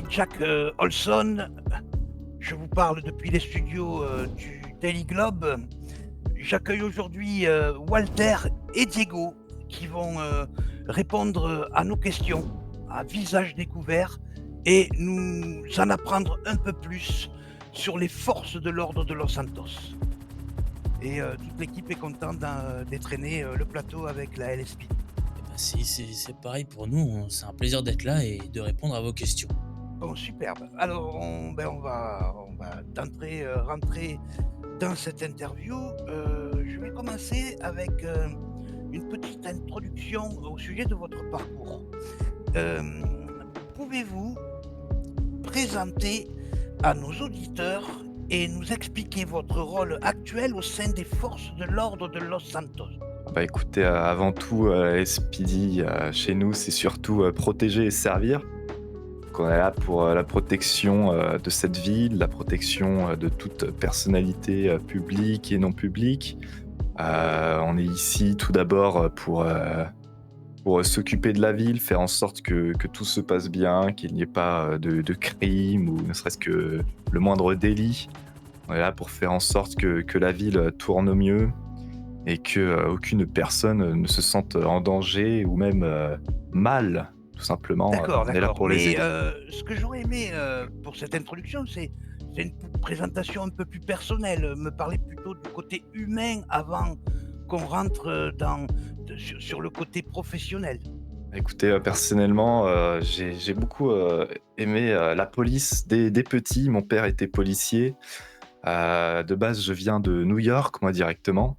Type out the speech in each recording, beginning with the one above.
Jack Olson, je vous parle depuis les studios du Daily Globe. J'accueille aujourd'hui Walter et Diego qui vont répondre à nos questions à visage découvert et nous en apprendre un peu plus sur les forces de l'ordre de Los Santos. Et toute l'équipe est contente d'entraîner le plateau avec la LSP. Eh ben, si, c'est pareil pour nous, c'est un plaisir d'être là et de répondre à vos questions. Bon, superbe. Alors, on va d'entrée rentrer dans cette interview. Je vais commencer avec une petite introduction au sujet de votre parcours. Euh, Pouvez-vous présenter à nos auditeurs et nous expliquer votre rôle actuel au sein des forces de l'ordre de Los Santos? Bah écoutez, avant tout, SPD, chez nous, c'est surtout, protéger et servir. Donc on est là pour, la protection, de cette ville, la protection, de toute personnalité, publique et non publique. On est ici tout d'abord, pour s'occuper de la ville, faire en sorte que tout se passe bien, qu'il n'y ait pas, de crimes ou ne serait-ce que le moindre délit. On est là pour faire en sorte que la ville tourne au mieux et que aucune personne ne se sente en danger ou même mal, tout simplement. D'accord, On est là d'accord. pour les Mais aider. ce que j'aurais aimé pour cette introduction, c'est une présentation un peu plus personnelle. Me parler plutôt du côté humain avant qu'on rentre sur le côté professionnel. Écoutez, personnellement, j'ai beaucoup aimé la police dès petit. Mon père était policier. De base, je viens de New York, moi directement.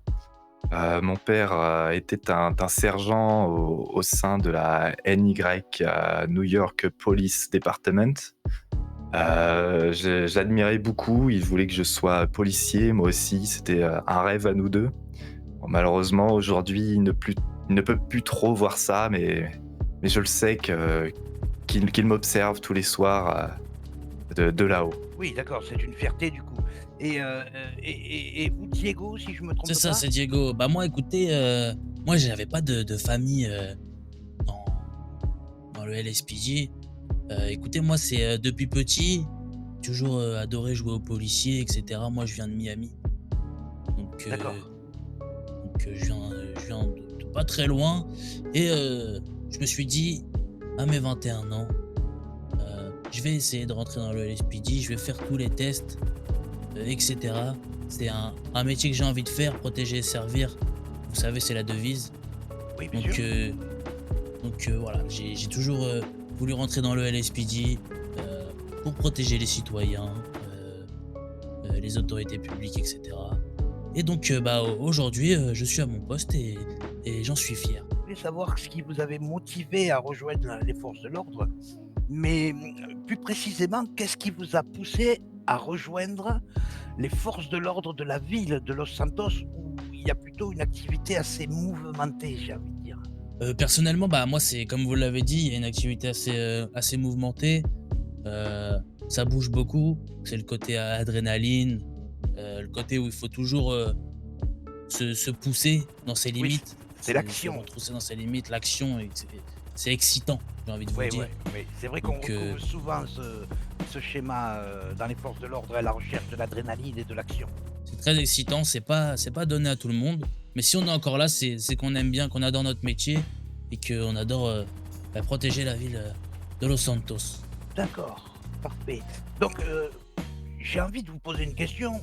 Mon père était un sergent au sein de la NY New York Police Department. J'admirais beaucoup, il voulait que je sois policier, moi aussi, c'était un rêve à nous deux. Bon, malheureusement, aujourd'hui, il ne peut plus trop voir ça, mais je le sais qu'il m'observe tous les soirs de là-haut. Oui, d'accord, c'est une fierté du coup. Et vous, Diego, si je me C'est trompe ça, pas? c'est Diego. Bah, moi, écoutez, moi, j'avais pas de famille, dans dans le LSPJ. Écoutez, moi, c'est, depuis petit, toujours, adoré jouer aux policiers et cetera. Moi, je viens de Miami, donc D'accord. je viens de pas très loin et je me suis dit: «À mes 21 ans, je vais essayer de rentrer dans le LSPD, je vais faire tous les tests, et cetera». C'est un métier que j'ai envie de faire, protéger et servir. Vous savez, c'est la devise. Oui, bien Donc sûr. heu voilà, j'ai toujours, voulu rentrer dans le LSPD, pour protéger les citoyens, les autorités publiques et cetera. Et donc bah, aujourd'hui, je suis à mon poste et j'en suis fier. Je voulais savoir ce qui vous avait motivé à rejoindre les forces de l'ordre, mais plus précisément, qu'est-ce qui vous a poussé à rejoindre les forces de l'ordre de la ville de Los Santos, où il y a plutôt une activité assez mouvementée, j'ai envie de dire? Personnellement, bah, moi, c'est comme vous l'avez dit, il y a une activité assez mouvementée, heu, ça bouge beaucoup. C'est le côté adrénaline, le côté où il faut toujours, se pousser dans ses Oui, limites, c'est se l'action. retrousser dans ses limites, l'action et c'est excitant, j'ai envie de vous Oui, dire. oui, oui. C'est vrai qu'on Donc retrouve souvent ce schéma dans les forces de l'ordre à la recherche de l'adrénaline et de l'action. c'est très excitant, c'est pas donné à tout le monde, mais si on est encore là, c'est qu'on aime bien, qu'on adore notre métier et qu'on adore, bah, protéger la ville, de Los Santos. D'accord, parfait. Donc, j'ai envie de vous poser une question,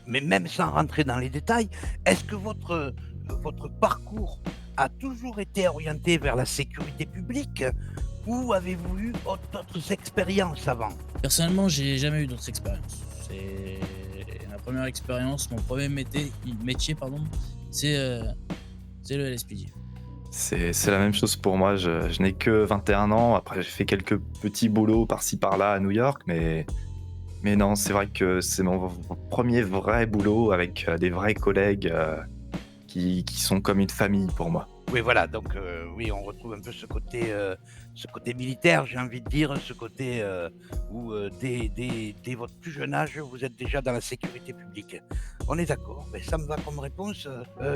mais même sans rentrer dans les détails. Est-ce que votre parcours a toujours été orienté vers la sécurité publique ou avez-vous eu d'autres expériences avant? Personnellement, j'ai jamais eu d'autres expériences. C'est ma première expérience, mon premier métier pardon, c'est, heu, c'est le LSPD. C'est la même chose pour moi, je n'ai que 21 ans. Après, j'ai fait quelques petits boulots par-ci par-là à New York, mais non, c'est vrai que c'est mon premier vrai boulot avec, des vrais collègues, qui sont comme une famille pour moi. Oui, voilà, donc oui, on retrouve un peu ce côté militaire, j'ai envie de dire, ce côté, où, dès votre plus jeune âge, vous êtes déjà dans la sécurité publique. On est d'accord, beh, ça me va comme réponse.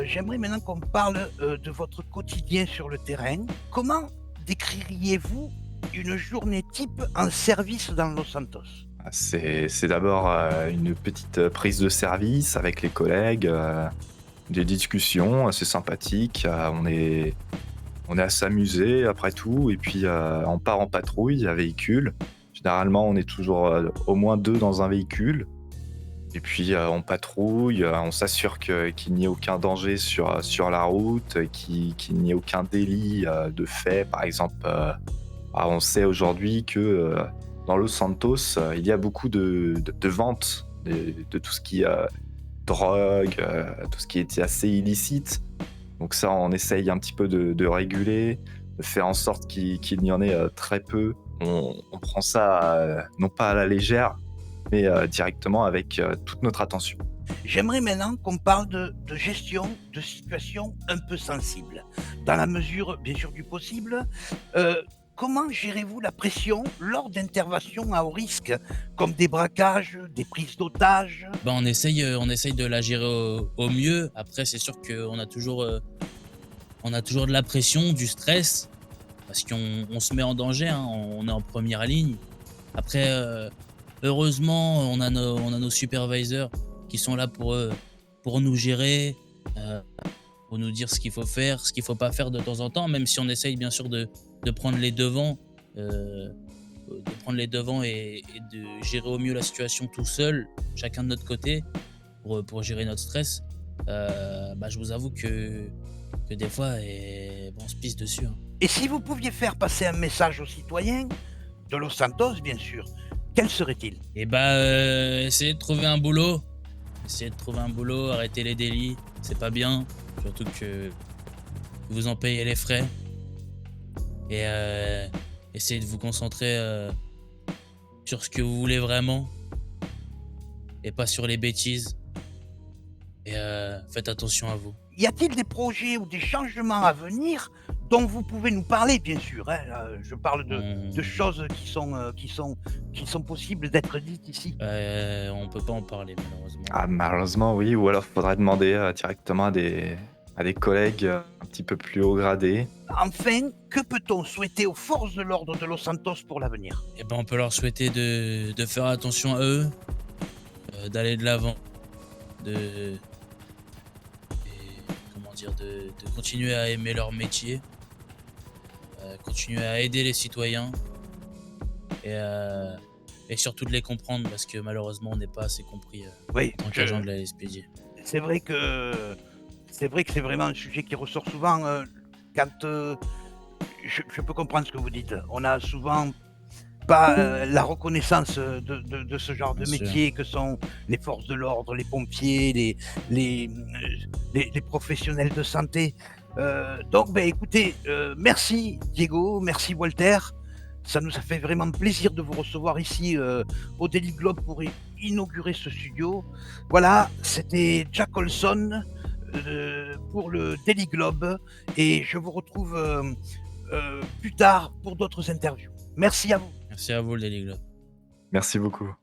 J'aimerais maintenant qu'on parle, de votre quotidien sur le terrain. Comment décririez-vous une journée type en service dans Los Santos? C'est d'abord une petite prise de service avec les collègues, des discussions assez sympathiques. On est à s'amuser après tout, et puis on part en patrouille à véhicule. Généralement, on est toujours au moins deux dans un véhicule. Et puis on patrouille, on s'assure qu'il n'y ait aucun danger sur la route, qu'il n'y ait aucun délit de fait. Par exemple, on sait aujourd'hui que dans Los Santos, il y a beaucoup de ventes de tout ce qui est drogue, tout ce qui est assez illicite. Donc ça, on essaye un petit peu de réguler, de faire en sorte qu'il n'y en ait très peu. On prend ça non pas à la légère, mais directement avec toute notre attention. J'aimerais maintenant qu'on parle de gestion de situations un peu sensibles. Dans la mesure, bien sûr, du possible, comment gérez-vous la pression lors d'interventions à haut risque, comme des braquages, des prises d'otages? Ben, on essaye de la gérer au mieux. Après, c'est sûr on a toujours de la pression, du stress, parce qu'on se met en danger, hein, on est en première ligne. Après, heureusement, on a nos supervisors qui sont là pour nous gérer, euh, pour nous dire ce qu'il faut faire, ce qu'il faut pas faire de temps en temps, même si on essaye bien sûr de prendre les devants, et de gérer au mieux la situation tout seul, chacun de notre côté, pour gérer notre stress. Je vous avoue que des fois, on se pisse dessus, hein. Et si vous pouviez faire passer un message aux citoyens, de Los Santos bien sûr, quel serait-il? Essayez de trouver un boulot. Essayez de trouver un boulot, arrêtez les délits, c'est pas bien. Surtout que vous en payez les frais. Et essayez de vous concentrer sur ce que vous voulez vraiment et pas sur les bêtises. Et faites attention à vous. Y a-t-il des projets ou des changements à venir dont vous pouvez nous parler, bien sûr, hein, je parle de choses qui sont possibles d'être dites ici. On peut pas en parler malheureusement. Ah, malheureusement, oui, ou alors faudrait demander directement à des collègues un petit peu plus haut gradés. Enfin, que peut-on souhaiter aux forces de l'ordre de Los Santos pour l'avenir? On peut leur souhaiter de faire attention à eux, d'aller de l'avant, de de continuer à aimer leur métier, continuer à aider les citoyens et surtout de les comprendre parce que malheureusement on n'est pas assez compris Oui, en tant qu'agent de la SPJ. c'est vrai que c'est vraiment un sujet qui ressort souvent quand je peux comprendre ce que vous dites. On a souvent pas la reconnaissance de ce genre de Bien sûr. métier que sont les forces de l'ordre, les pompiers, les professionnels de santé. Donc, ben, écoutez, merci Diego, merci Walter. Ça nous a fait vraiment plaisir de vous recevoir ici au Daily Globe pour inaugurer ce studio. Voilà, c'était Jack Olson pour le Daily Globe et je vous retrouve plus tard pour d'autres interviews. Merci à vous. Merci à vous le Daily Globe. Merci beaucoup.